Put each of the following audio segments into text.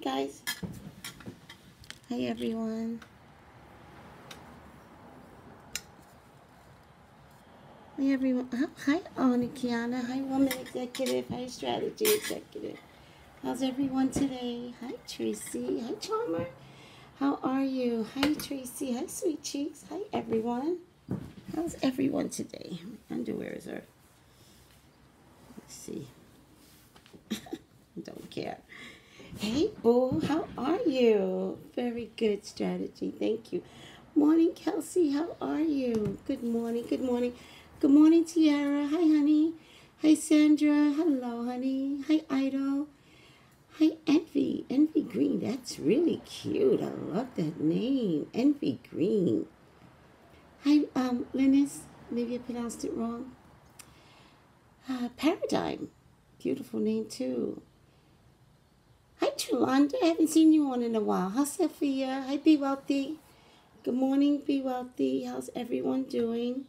guys. Hi, everyone. Hi, everyone. Hi, Oni Kiana. Hi, Woman Executive. Hi, Strategy Executive. How's everyone today? Hi, Tracey. Hi, Charmer. How are you? Hi, Tracey. Hi, Sweet Cheeks. Hi, everyone. How's everyone today? My underwear is her. Let's see. Don't care. Hey, Boo. How are you? Very good, Strategy. Thank you. Morning, Kelsey. How are you? Good morning. Good morning. Good morning, Tiara. Hi, honey. Hi, Sandra. Hello, honey. Hi, Idol. Hi, Envy. Envy Green. That's really cute. I love that name. Envy Green. Hi, Linus. Maybe I pronounced it wrong. Paradigm. Beautiful name, too. Hi, Trelonda. I haven't seen you on in a while. How's Sophia? Hi, Be Wealthy. Good morning, Be Wealthy. How's everyone doing?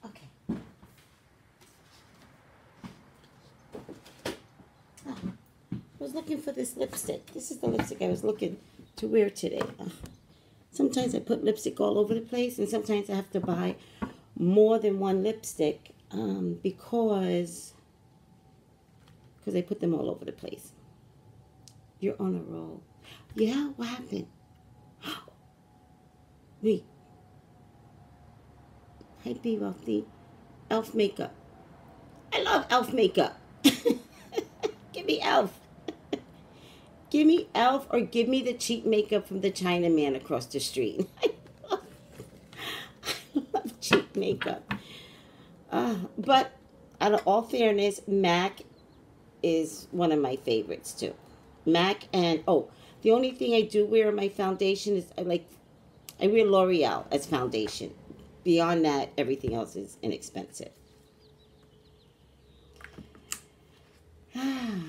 Okay. I was looking for this lipstick. This is the lipstick I was looking to wear today. Sometimes I put lipstick all over the place, and sometimes I have to buy more than one lipstick because I put them all over the place. You're on a roll. Yeah, what happened? Wait. Hi, Be Wealthy. Elf makeup. I love elf makeup. Give me elf. Give me elf or give me the cheap makeup from the Chinaman across the street. I love cheap makeup. But out of all fairness, MAC is one of my favorites too. MAC and, the only thing I do wear in my foundation is I wear L'Oreal as foundation. Beyond that, everything else is inexpensive.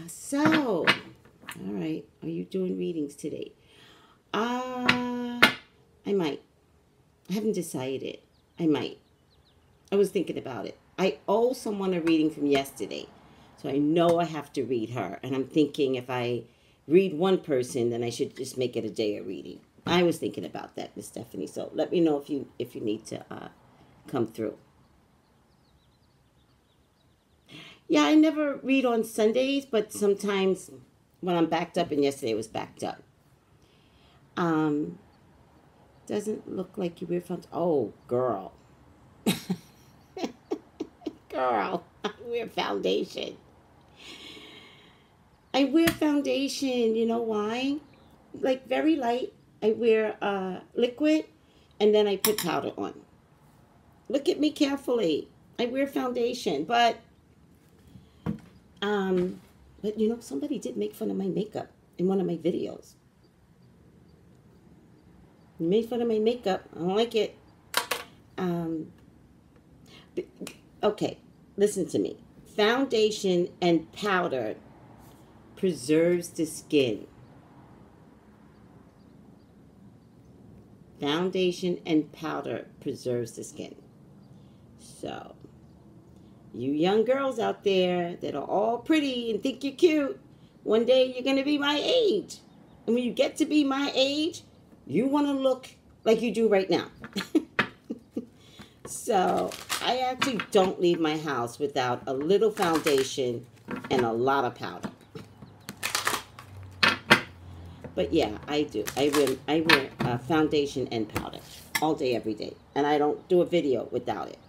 So, all right. Are you doing readings today? I might. I haven't decided. I might. I was thinking about it. I owe someone a reading from yesterday. So I know I have to read her. And I'm thinking if I read one person, then I should just make it a day of reading. I was thinking about that, Miss Stephanie. So let me know if you need to come through. Yeah, I never read on Sundays, but sometimes when I'm backed up, and yesterday was backed up. Doesn't look like you wear foundation. Oh, girl. Girl, I wear foundation. I wear foundation, you know why? Like very light. I wear liquid, and then I put powder on. Look at me carefully. I wear foundation, but you know, somebody did make fun of my makeup in one of my videos. You made fun of my makeup. I don't like it. Okay, listen to me. Foundation and powder preserves the skin. Foundation and powder preserves the skin. So, you young girls out there that are all pretty and think you're cute, one day you're going to be my age. And when you get to be my age, you want to look like you do right now. So, I actually don't leave my house without a little foundation and a lot of powder. But yeah, I do. I wear foundation and powder all day, every day. And I don't do a video without it.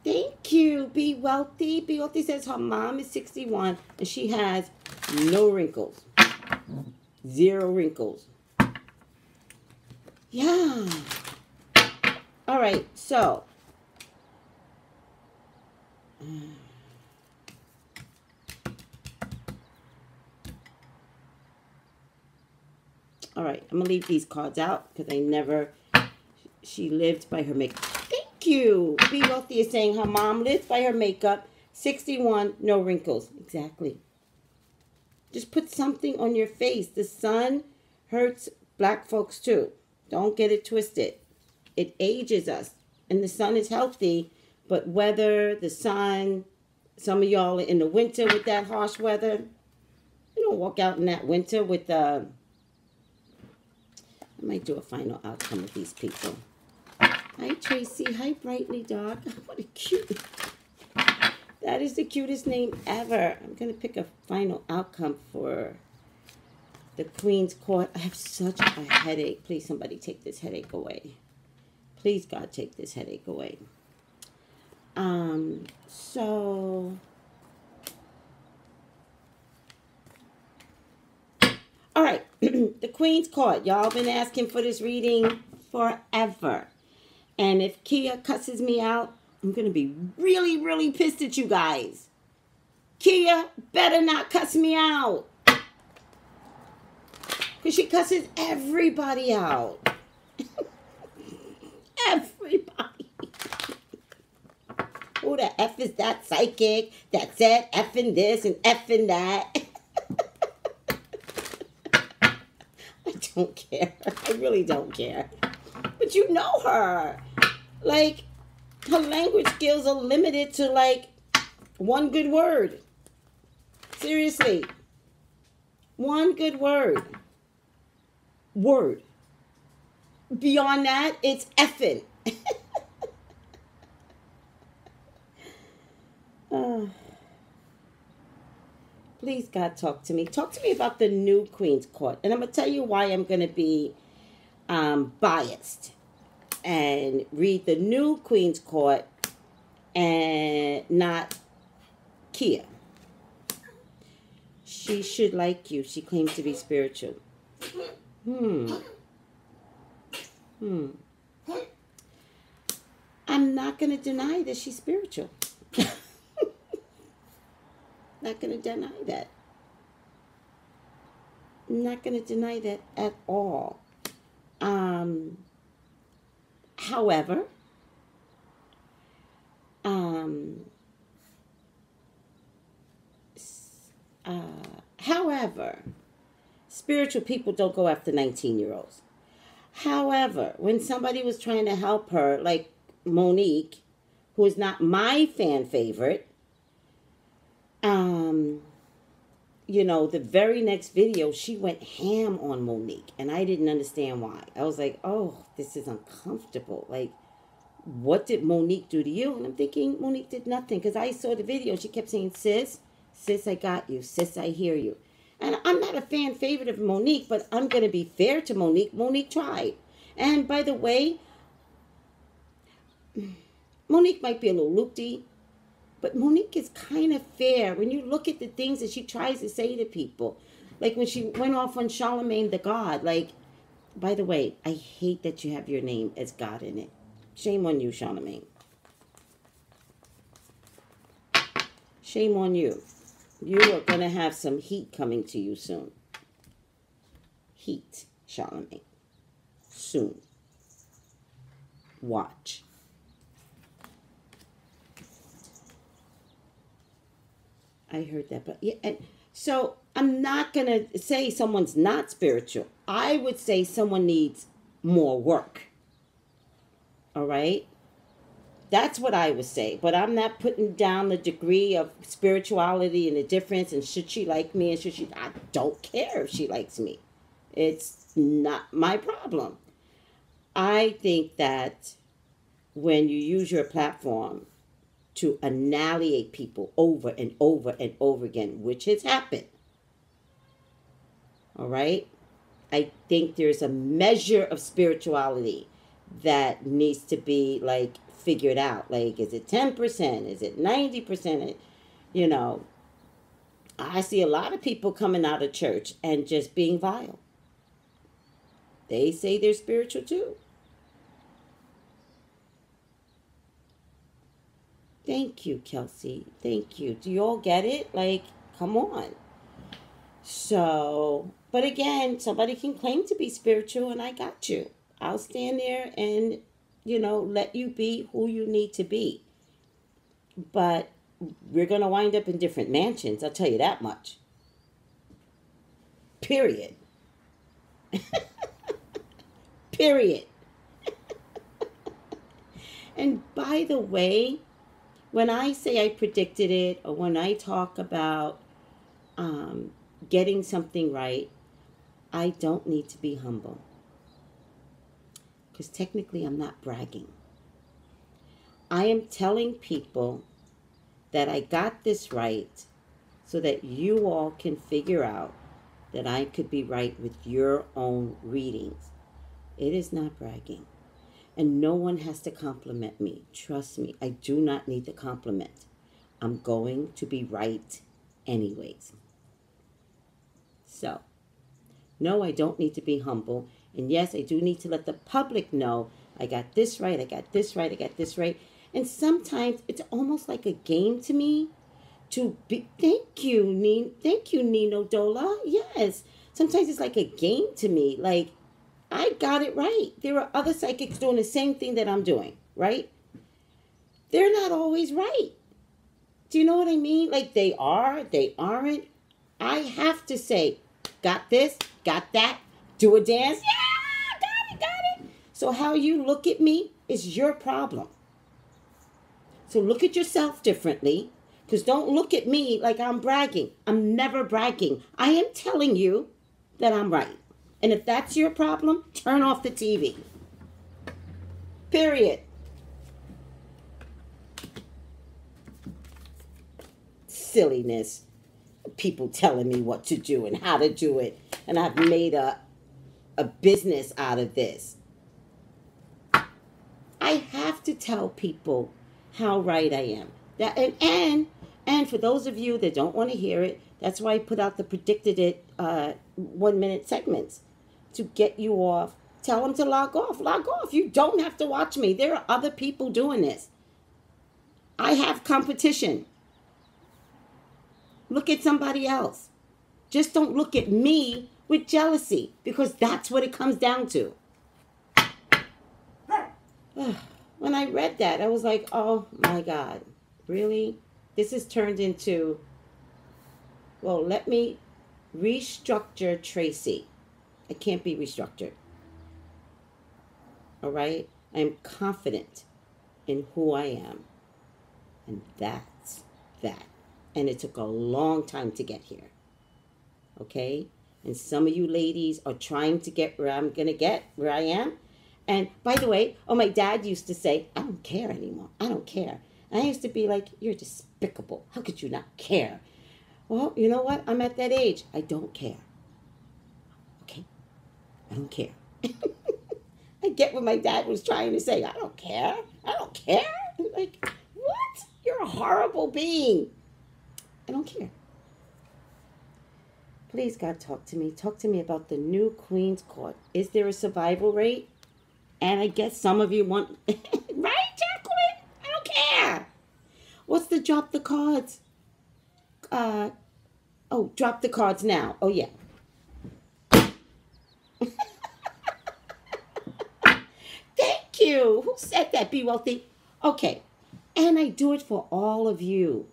Thank you. Be Wealthy. Be Wealthy says her mom is 61 and she has no wrinkles. 0 wrinkles. Yeah. All right. So. All right. I'm going to leave these cards out because she lived by her makeup. Thank you. Be Wealthy is saying her mom lives by her makeup. 61, no wrinkles. Exactly. Just put something on your face. The sun hurts black folks too. Don't get it twisted. It ages us. And the sun is healthy, But weather, the sun, some of y'all are in the winter with that harsh weather. You don't walk out in that winter with I might do a final outcome with these people. Hi, Tracy. Hi, Brightly Dog. What a cute. That is the cutest name ever. I'm going to pick a final outcome for the Queen's Court. I have such a headache. Please, somebody take this headache away. Please, God, take this headache away. So... All right, the Queen's Court. Y'all been asking for this reading forever. And if Kia cusses me out, I'm going to be really, really pissed at you guys. Kia better not cuss me out. Because she cusses everybody out. Everybody. Who the F is that psychic that said effing this and effing that? I don't care. I really don't care. But you know her. Like, her language skills are limited to, like, one good word. Seriously. One good word. Word. Beyond that, it's effing. Please, God, talk to me. Talk to me about the new Queen's Court. And I'm going to tell you why I'm going to be biased and read the new Queen's Court and not Kia. She should like you. She claims to be spiritual. I'm not going to deny that she's spiritual. Not going to deny that. I'm not going to deny that at all. However, spiritual people don't go after 19-year-olds. However, when somebody was trying to help her, like Monique, who is not my fan favorite, you know, the very next video, she went ham on Monique, and I didn't understand why. I was like, oh, this is uncomfortable. Like, what did Monique do to you? And I'm thinking, Monique did nothing, because I saw the video. She kept saying, sis, I got you. Sis, I hear you. And I'm not a fan favorite of Monique, but I'm going to be fair to Monique. Monique tried. And by the way, Monique might be a little loopy, but Monique is kind of fair when you look at the things that she tries to say to people. Like when she went off on Charlemagne the God. Like, by the way, I hate that you have your name as God in it. Shame on you, Charlemagne. Shame on you. You are going to have some heat coming to you soon. Heat, Charlemagne. Soon. Watch. I heard that, but yeah, and so I'm not going to say someone's not spiritual. I would say someone needs more work. All right? That's what I would say. But I'm not putting down the degree of spirituality and the difference, and should she like me, and should she, I don't care if she likes me. It's not my problem. I think that when you use your platform to annihilate people over and over and over again, which has happened. All right? I think there's a measure of spirituality that needs to be, like, figured out. Like, is it 10%? Is it 90%? You know, I see a lot of people coming out of church and just being vile. They say they're spiritual too. Thank you, Kelsey. Thank you. Do you all get it? Like, come on. So, but again, somebody can claim to be spiritual, and I got you. I'll stand there and, you know, let you be who you need to be. But we're going to wind up in different mansions. I'll tell you that much. Period. Period. And by the way, When I say I predicted it, or when I talk about getting something right, I don't need to be humble. Because technically, I'm not bragging. I am telling people that I got this right so that you all can figure out that I could be right with your own readings. It is not bragging. And no one has to compliment me. Trust me, I do not need the compliment. I'm going to be right anyways. So, no, I don't need to be humble. And yes, I do need to let the public know I got this right, I got this right, I got this right. And sometimes it's almost like a game to me to be. Thank you, Nino Dola. Yes. Sometimes it's like a game to me. Like, I got it right. There are other psychics doing the same thing that I'm doing, right? They're not always right. Do you know what I mean? Like, they are, they aren't. I have to say, got this, got that, do a dance. Yeah, got it. So how you look at me is your problem. So look at yourself differently, because don't look at me like I'm bragging. I'm never bragging. I am telling you that I'm right. And if that's your problem, turn off the TV. Period. Silliness. People telling me what to do and how to do it. And I've made a business out of this. I have to tell people how right I am. That and for those of you that don't want to hear it, that's why I put out the predicted it 1 minute segments to get you off. Tell them to log off. Log off. You don't have to watch me. There are other people doing this. I have competition. Look at somebody else. Just don't look at me with jealousy, because that's what it comes down to. When I read that, I was like, oh my God, really? This has turned into, well, let me restructure Tracey. I can't be restructured. All right? I'm confident in who I am. And that's that. And it took a long time to get here. Okay? And some of you ladies are trying to get where I'm going to get, where I am. And by the way, my dad used to say, I don't care anymore. I don't care. And I used to be like, you're despicable. How could you not care? Well, you know what? I'm at that age. I don't care. Okay? I don't care. I get what my dad was trying to say. I don't care. I don't care. Like, what? You're a horrible being. I don't care. Please, God, talk to me. Talk to me about the new Queen's Court. Is there a survival rate? And I guess some of you want... Right, Jacqueline? I don't care. What's the drop the cards? Drop the cards now. Oh, yeah. Thank you. Who said that? Be wealthy. Okay. And I do it for all of you.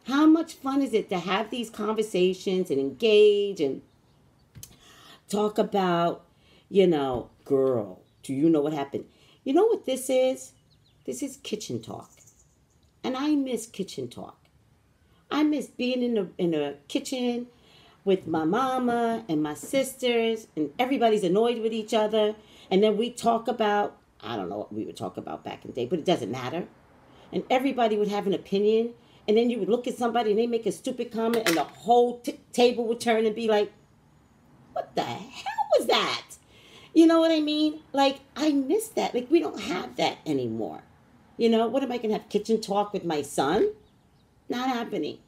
How much fun is it to have these conversations and engage and talk about, girl, do you know what happened? You know what this is? This is kitchen talk. And I miss kitchen talk. I miss being in a kitchen with my mama and my sisters, and everybody's annoyed with each other. And then we talk about, I don't know what we would talk about back in the day, but it doesn't matter. And everybody would have an opinion. And then you would look at somebody and they make a stupid comment and the whole table would turn and be like, what the hell was that? You know what I mean? Like, I miss that. Like, we don't have that anymore. What am I going to have kitchen talk with my son? Not happening.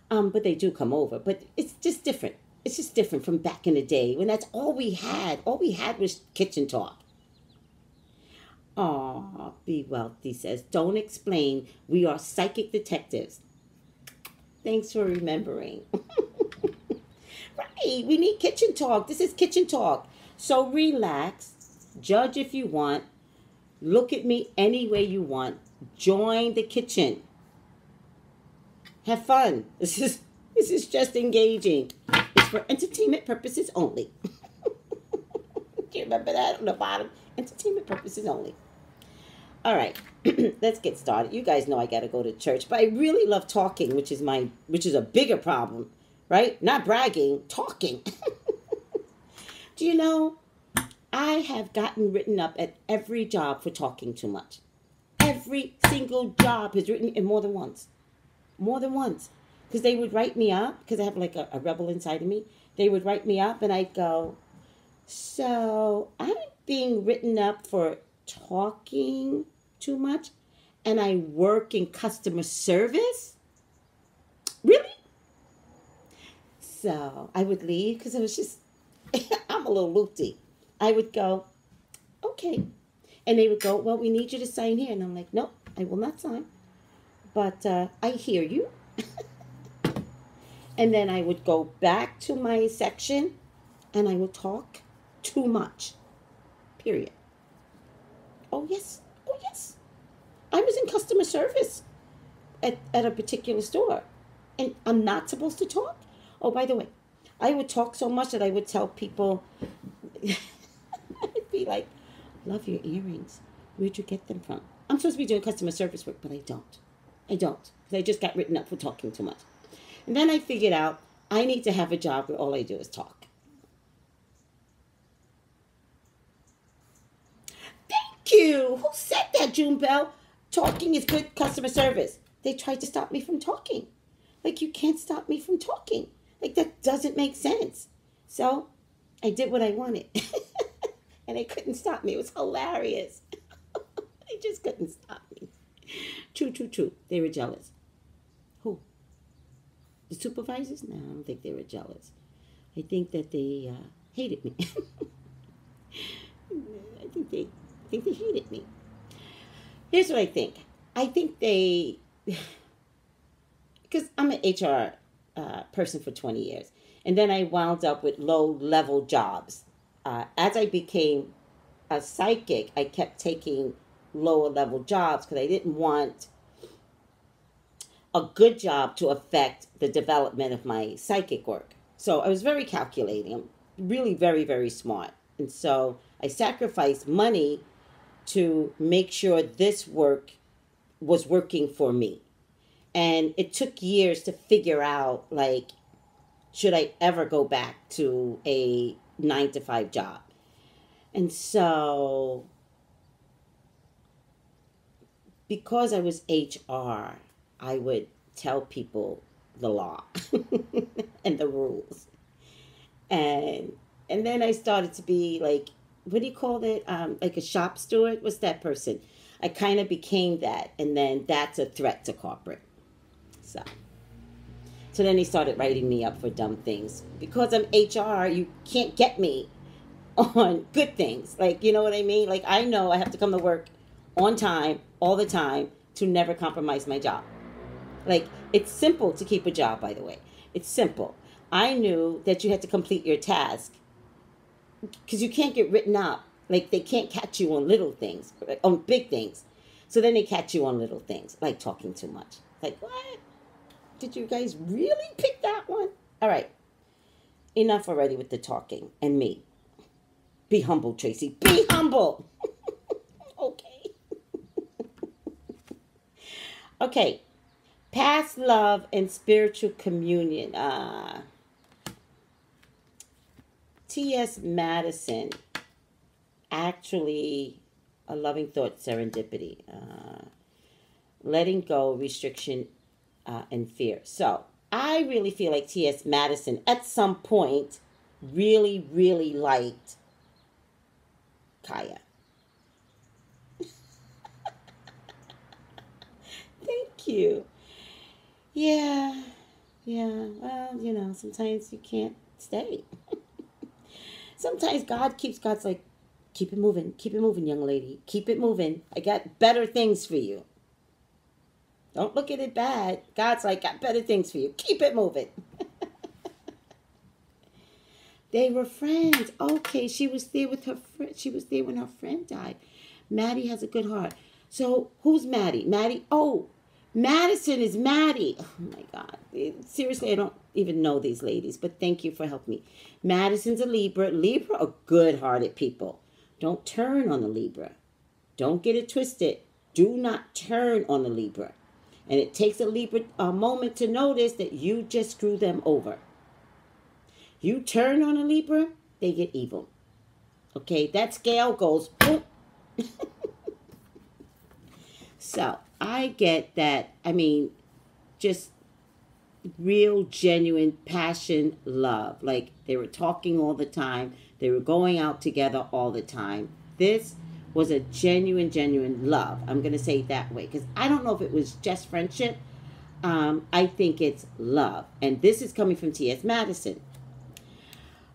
But they do come over. But it's just different. It's just different from back in the day when that's all we had. All we had was kitchen talk. Aw, Be Wealthy says, don't explain. We are psychic detectives. Thanks for remembering. Right, we need kitchen talk. This is kitchen talk. So relax. Judge if you want. Look at me any way you want. Join the kitchen. Have fun. This is just engaging. It's for entertainment purposes only. Do you remember that on the bottom? Entertainment purposes only. All right, let's get started. You guys know I got to go to church, but I really love talking, which is a bigger problem, right? Not bragging, talking. Do you know, I have gotten written up at every job for talking too much. Every single job has written in more than once. More than once. Because they would write me up, because I have like a rebel inside of me. They would write me up and I'd go, so I'm being written up for talking too much and I work in customer service? Really? So I would leave because I was just, I'm a little loopy. I would go, okay. And they would go, well, we need you to sign here. And I'm like, nope, I will not sign. But I hear you. And then I would go back to my section and I would talk too much. Period. Oh, yes. Oh, yes. I was in customer service at a particular store. And I'm not supposed to talk? Oh, by the way, I would talk so much that I would tell people, I'd be like, love your earrings. Where'd you get them from? I'm supposed to be doing customer service work, but I don't. I don't. Because I just got written up for talking too much. And then I figured out I need to have a job where all I do is talk. Thank you. Who said that, June Bell? Talking is good customer service. They tried to stop me from talking. Like, you can't stop me from talking. Like, that doesn't make sense. So I did what I wanted. And they couldn't stop me. It was hilarious. They just couldn't stop me. True. They were jealous. Who? The supervisors? No, I don't think they were jealous. I think that they hated me. I think they hated me. Here's what I think. I think they, because I'm an HR person for 20 years, and then I wound up with low-level jobs. As I became a psychic, I kept taking lower-level jobs because I didn't want a good job to affect the development of my psychic work. So I was very calculating. I'm really very, very smart. And so I sacrificed money to make sure this work was working for me. And it took years to figure out, like, should I ever go back to a 9-to-5 job? And so, because I was HR, I would tell people the law and the rules. And then I started to be like, what do you call it? Like a shop steward? What's that person? I kind of became that. And then that's a threat to corporate. So then they started writing me up for dumb things. Because I'm HR, you can't get me on good things. Like, you know what I mean? Like, I know I have to come to work on time, all the time, to never compromise my job. Like, it's simple to keep a job, by the way. It's simple. I knew that you had to complete your task because you can't get written up. Like, they can't catch you on little things, on big things. So then they catch you on little things, like talking too much. Like, what? Did you guys really pick that one? All right. Enough already with the talking and me. Be humble, Tracey. Be humble. Okay. Okay. Past love and spiritual communion. T.S. Madison, actually, a loving thought, serendipity. Letting go, restriction, and fear. So, I really feel like T.S. Madison, at some point, really, really liked Kaya. Thank you. Yeah. Well, you know, sometimes you can't stay. Sometimes God's like, keep it moving, young lady. Keep it moving. I got better things for you. Don't look at it bad. God's like, got better things for you. Keep it moving. They were friends. Okay, she was there with her friend. She was there when her friend died. Maddie has a good heart. So, who's Maddie? Maddie? Oh, Madison is Maddie. Oh, my God. Seriously, I don't even know these ladies, but thank you for helping me. Madison's a Libra. Libra are good-hearted people. Don't turn on the Libra. Don't get it twisted. Do not turn on a Libra. And it takes a Libra a moment to notice that you just screw them over. You turn on a Libra, they get evil. Okay, that scale goes boop. So I get that. I mean, just real, genuine passion, love. Like they were talking all the time. They were going out together all the time. This was a genuine love. I'm going to say it that way because I don't know if it was just friendship. I think it's love. And this is coming from T.S. Madison.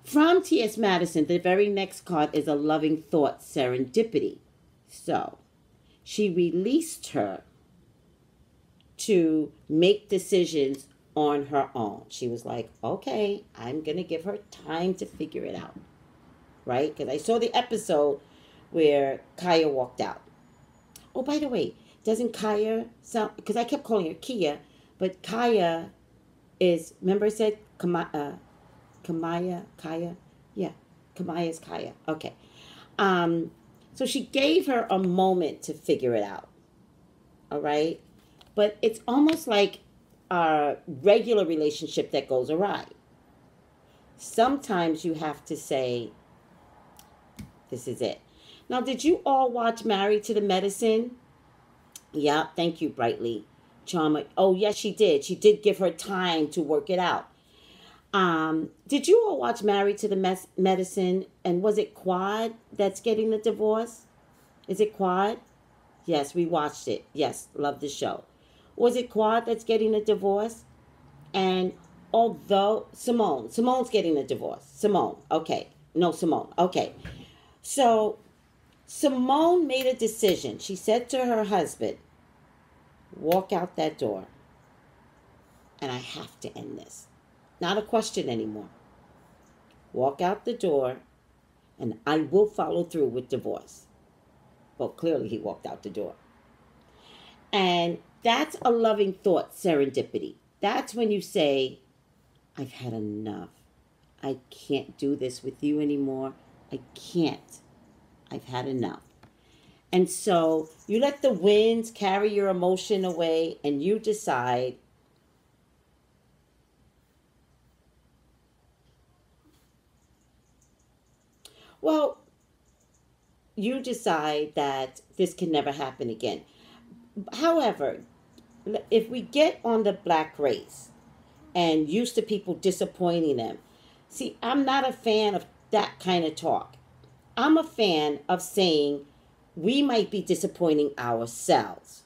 From T.S. Madison, the very next card is a loving thought, serendipity. So she released her to make decisions on her own. She was like, okay, I'm going to give her time to figure it out. Right? Because I saw the episode where Kaya walked out. Oh, by the way, doesn't Kaya sound... Because I kept calling her Kia, but Kaya is... Remember I said Kaya? Yeah, Kamaya's Kaya. Okay. So she gave her a moment to figure it out. All right? But it's almost like a regular relationship that goes awry. Sometimes you have to say, this is it. Now, did you all watch Married to the Medicine? Yeah, thank you, Brightly. Charmer. Oh, yes, she did. She did give her time to work it out. Did you all watch Married to the Medicine? And was it Quad that's getting the divorce? Is it Quad? Yes, we watched it. Yes, love the show. Was it Quad that's getting the divorce? And although Simone's getting the divorce. Simone, okay. No, Simone, okay. So Simone made a decision. She said to her husband, walk out that door. And I have to end this. Not a question anymore. Walk out the door and I will follow through with divorce. Well, clearly he walked out the door. And that's a loving thought, serendipity. That's when you say, I've had enough. I can't do this with you anymore. I can't. I've had enough. And so you let the winds carry your emotion away and you decide, well, you decide that this can never happen again. However, if we get on the black race and used to people disappointing them, see, I'm not a fan of that kind of talk. I'm a fan of saying we might be disappointing ourselves.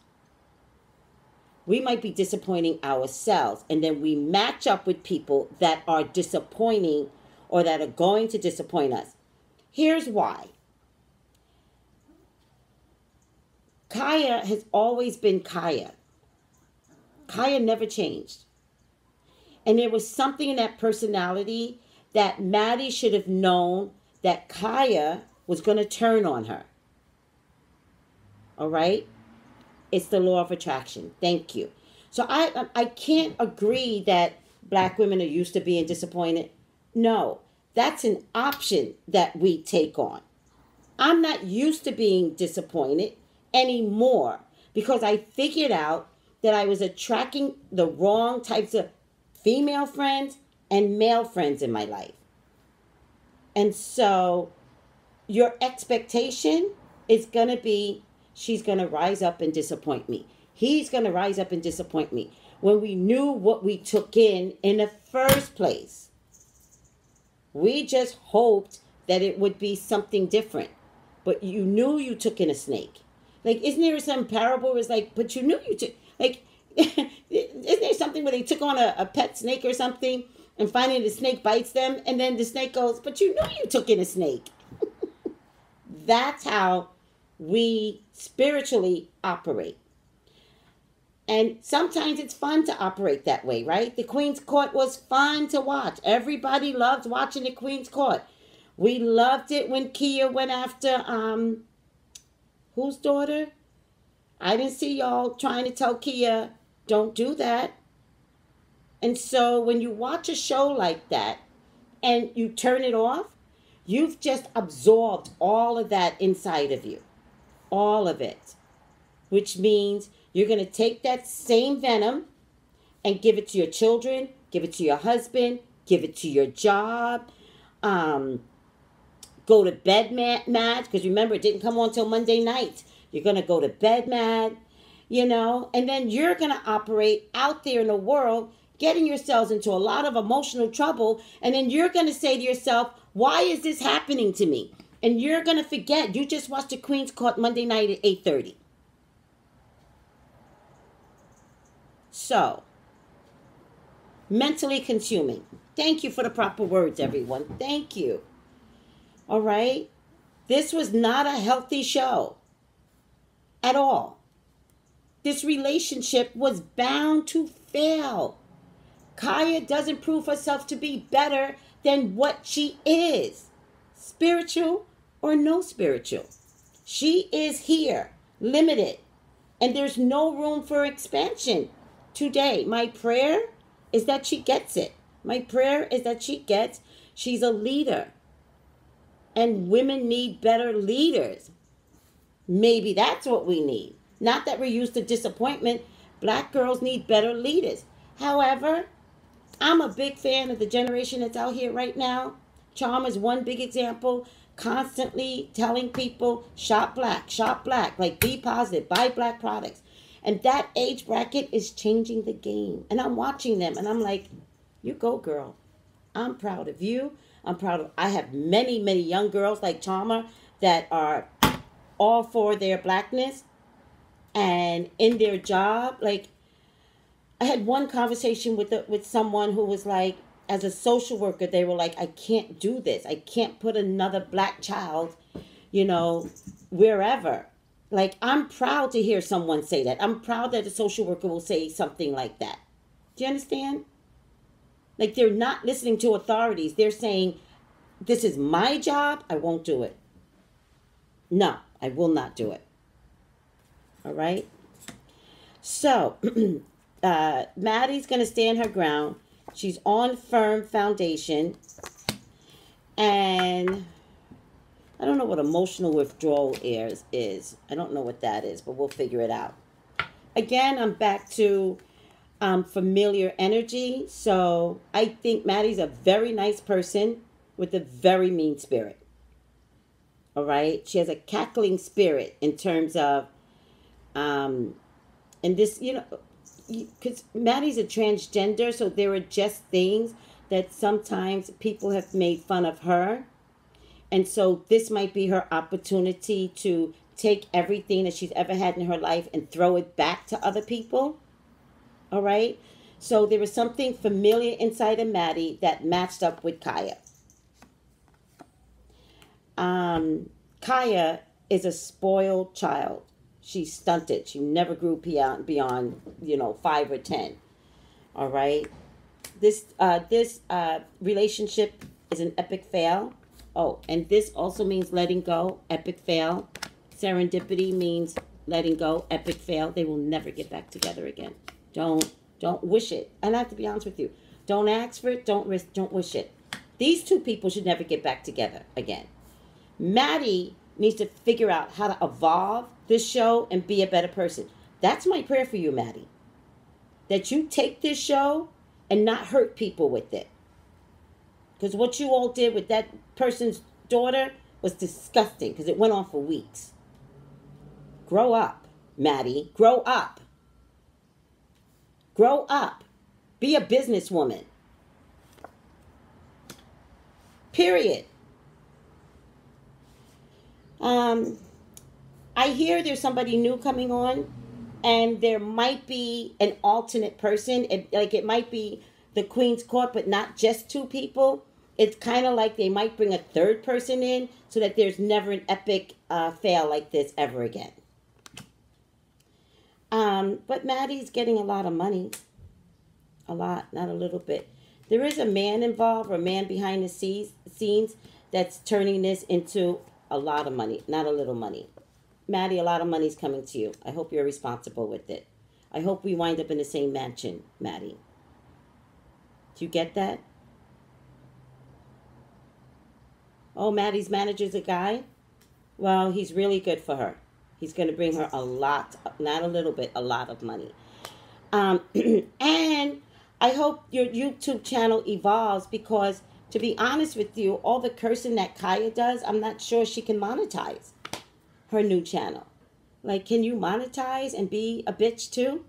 We might be disappointing ourselves, and then we match up with people that are disappointing or that are going to disappoint us. Here's why. Kaya has always been Kaya. Kaya never changed. And there was something in that personality that Maddie should have known that Kaya was going to turn on her. All right? It's the law of attraction. Thank you. So I can't agree that black women are used to being disappointed. No, that's an option that we take on. I'm not used to being disappointed anymore because I figured out that I was attracting the wrong types of female friends and male friends in my life. And so your expectation is going to be, she's going to rise up and disappoint me. He's going to rise up and disappoint me. When we knew what we took in the first place, we just hoped that it would be something different. But you knew you took in a snake. Like, isn't there some parable where it's like, but you knew you took, like, isn't there something where they took on a pet snake or something and finally the snake bites them and then the snake goes, but you knew you took in a snake. That's how we spiritually operate. And sometimes it's fun to operate that way, right? The Queen's Court was fun to watch. Everybody loved watching the Queen's Court. We loved it when Kia went after, whose daughter? I didn't see y'all trying to tell Kia, don't do that. And so when you watch a show like that and you turn it off, you've just absorbed all of that inside of you. All of it. which means you're going to take that same venom and give it to your children, give it to your husband, give it to your job, go to bed mad, because remember, it didn't come on till Monday night. You're going to go to bed mad, and then you're going to operate out there in the world, getting yourselves into a lot of emotional trouble, and then you're going to say to yourself, why is this happening to me? And you're going to forget you just watched the Queen's Court Monday night at 8:30. So, mentally consuming. Thank you for the proper words, everyone. Thank you. All right? This was not a healthy show at all. This relationship was bound to fail. Kaya doesn't prove herself to be better than what she is. Spiritual or no spiritual. She is here, limited, and there's no room for expansion today. My prayer is that she gets it. My prayer is that she's a leader. And women need better leaders. Maybe that's what we need. Not that we're used to disappointment. Black girls need better leaders. However, I'm a big fan of the generation that's out here right now. Charm is one big example. Constantly telling people, shop black, like be positive, buy black products. And that age bracket is changing the game. And I'm watching them and I'm like, you go, girl. I'm proud of you. I have many, many young girls like Charmer that are all for their blackness and in their job. Like, I had one conversation with someone who was like, as a social worker, they were like, I can't do this. I can't put another black child, wherever. Like, I'm proud to hear someone say that. I'm proud that a social worker will say something like that. Do you understand? Like, they're not listening to authorities. They're saying, this is my job. I won't do it. No, I will not do it. All right? So, Maddie's going to stand her ground. She's on firm foundation. And I don't know what emotional withdrawal is. I don't know what that is, but we'll figure it out. Again, I'm back to familiar energy. So I think Maddie's a very nice person with a very mean spirit. All right? She has a cackling spirit in terms of, and this, because Maddie's a transgender, so there are just things that sometimes people have made fun of her. And so this might be her opportunity to take everything that she's ever had in her life and throw it back to other people. All right? So there was something familiar inside of Maddie that matched up with Kaya. Kaya is a spoiled child. She's stunted. She never grew beyond 5 or 10. All right? This relationship is an epic fail. Oh, and this also means letting go, epic fail. Serendipity means letting go, epic fail. They will never get back together again. Don't wish it. And I have to be honest with you. Don't ask for it. Don't wish it. These two people should never get back together again. Maddie needs to figure out how to evolve this show and be a better person. That's my prayer for you, Maddie. That you take this show and not hurt people with it. Because what you all did with that person's daughter was disgusting because it went on for weeks. Grow up, Maddie. Grow up. Grow up. Be a businesswoman. Period. I hear there's somebody new coming on, and there might be an alternate person. It might be the Queen's Court, but not just two people. It's kind of like they might bring a third person in so that there's never an epic fail like this ever again. But Maddie's getting a lot of money. A lot, not a little bit. There is a man involved, or a man behind the scenes that's turning this into a lot of money, not a little money. Maddie, a lot of money's coming to you. I hope you're responsible with it. I hope we wind up in the same mansion, Maddie. Do you get that? Oh, Maddie's manager's a guy? Well, he's really good for her. He's going to bring her a lot, not a little bit, a lot of money. And I hope your YouTube channel evolves because, to be honest with you, all the cursing that Kaya does, I'm not sure she can monetize her new channel. Like, can you monetize and be a bitch too?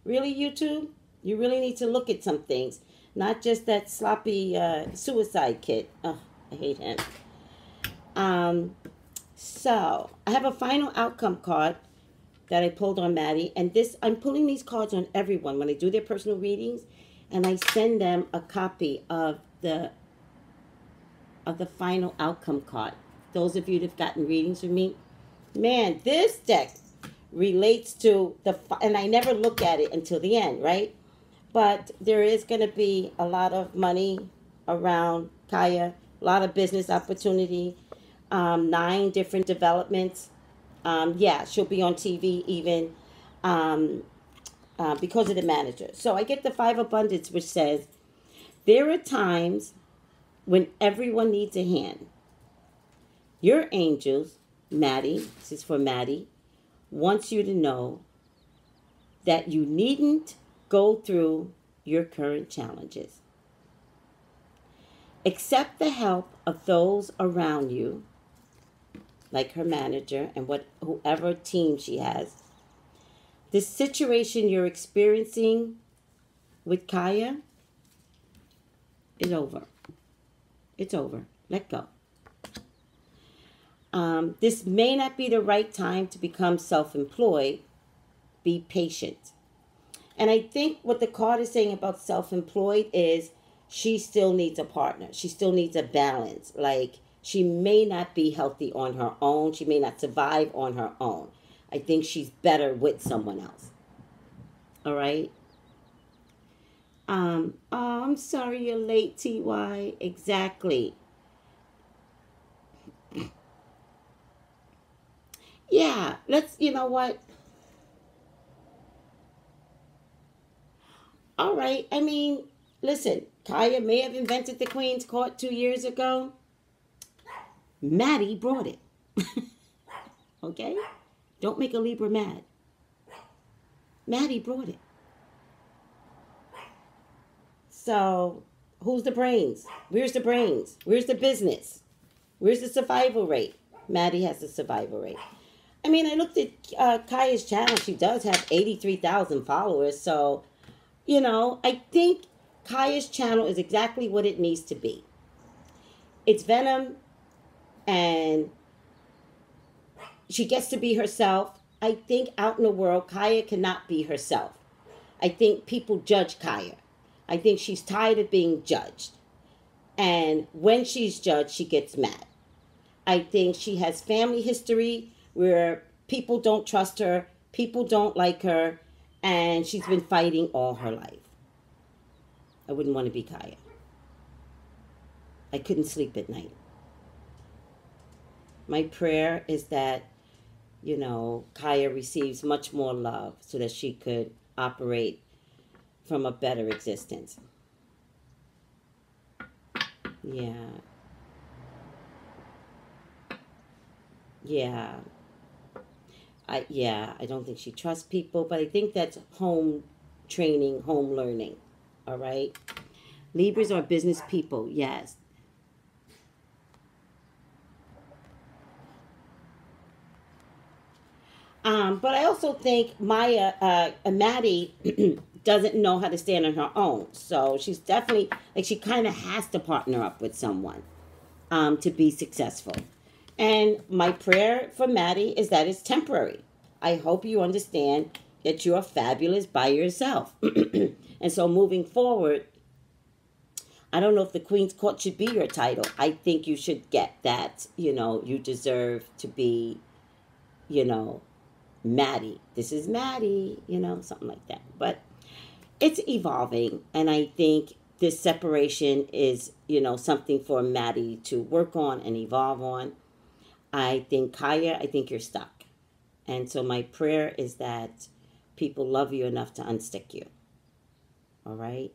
Really, YouTube? You really need to look at some things. Not just that sloppy suicide kid. Oh, I hate him. So, I have a final outcome card that I pulled on Maddie. And this, I'm pulling these cards on everyone when I do their personal readings. And I send them a copy of the final outcome card. Those of you that have gotten readings from me. Man, this deck relates to and I never look at it until the end, right? But there is going to be a lot of money around Kaya, a lot of business opportunity, 9 different developments. Yeah, she'll be on TV even because of the manager. So I get the 5 of Abundance, which says, there are times when everyone needs a hand. Your angels, Maddie, this is for Maddie, wants you to know that you needn't go through your current challenges. Accept the help of those around you, like her manager and whoever team she has. The situation you're experiencing with Kaya is over. It's over. Let go. This may not be the right time to become self-employed. Be patient. And I think what the card is saying about self-employed is she still needs a partner. She still needs a balance. Like, she may not be healthy on her own. She may not survive on her own. I think she's better with someone else. All right? Oh, I'm sorry you're late, TY. Exactly. Yeah, you know what? All right. I mean, listen, Kaya may have invented the Queen's Court 2 years ago. Maddie brought it. Okay? Don't make a Libra mad. Maddie brought it. So, who's the brains? Where's the brains? Where's the business? Where's the survival rate? Maddie has the survival rate. I mean, I looked at Kaya's channel. She does have 83,000 followers. So, you know, I think Kaya's channel is exactly what it needs to be. It's venom, and she gets to be herself. I think out in the world, Kaya cannot be herself. I think people judge Kaya. I think she's tired of being judged. And when she's judged, she gets mad. I think she has family history where people don't trust her, people don't like her, and she's been fighting all her life. I wouldn't want to be Kaya. I couldn't sleep at night. My prayer is that, you know, Kaya receives much more love so that she could operate from a better existence. Yeah. Yeah. I don't think she trusts people, but I think that's home training, home learning. All right? Libras are business people, yes. But I also think Maddie doesn't know how to stand on her own. So she's definitely, like, she kind of has to partner up with someone to be successful. And my prayer for Maddie is that it's temporary. I hope you understand that you're fabulous by yourself. And so moving forward, I don't know if the Queen's Court should be your title. I think you should get that, you know, you deserve to be, you know, Maddie. This is Maddie, you know, something like that. But it's evolving, and I think this separation is, you know, something for Maddie to work on and evolve on. I think Kaya, I think you're stuck. And so my prayer is that people love you enough to unstick you. All right?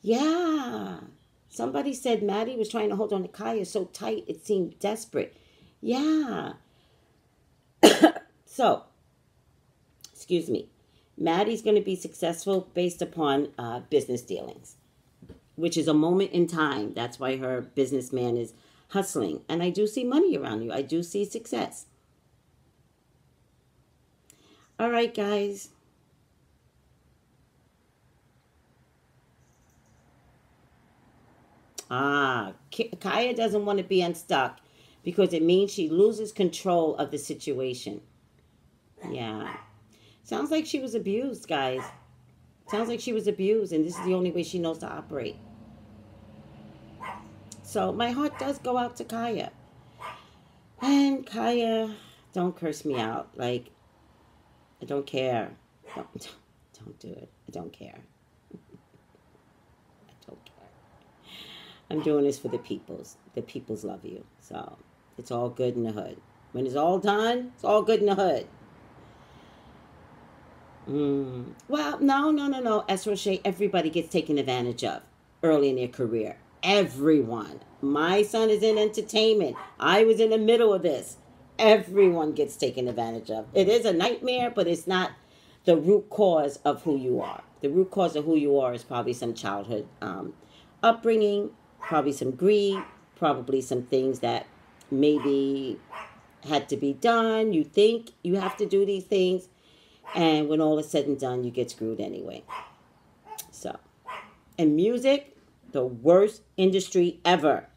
Yeah. Somebody said Maddie was trying to hold on to Kaya so tight it seemed desperate. Yeah. So, excuse me. Maddie's going to be successful based upon business dealings, which is a moment in time. That's why her businessman is hustling. And I do see money around you. I do see success. All right, guys. Kaya doesn't want to be unstuck because it means she loses control of the situation. Yeah. Sounds like she was abused, guys. Sounds like she was abused, and this is the only way she knows to operate. So my heart does go out to Kaya. And Kaya, don't curse me out. Like, I don't care. Don't do it. I don't care. I don't care. I'm doing this for the peoples. The peoples love you. So it's all good in the hood. When it's all done, it's all good in the hood. Well, no. As Roche, everybody gets taken advantage of early in their career. Everyone. My son is in entertainment. I was in the middle of this. Everyone gets taken advantage of. It is a nightmare, but it's not the root cause of who you are. The root cause of who you are is probably some childhood upbringing, probably some greed, probably some things that maybe had to be done. You think you have to do these things, and when all is said and done, you get screwed anyway. So, and music, the worst industry ever.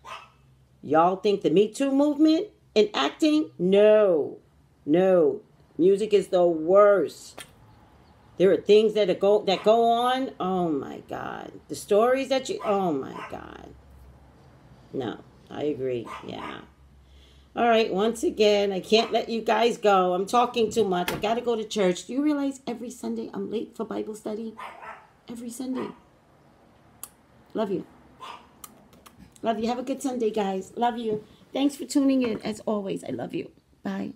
Y'all think the Me Too movement in acting? No. Music is the worst. There are things that go on. Oh my God. The stories that oh my God. No, I agree. Yeah. All right, once again, I can't let you guys go. I'm talking too much. I got to go to church. Do you realize every Sunday I'm late for Bible study? Every Sunday. Love you. Love you. Have a good Sunday, guys. Love you. Thanks for tuning in. As always, I love you. Bye.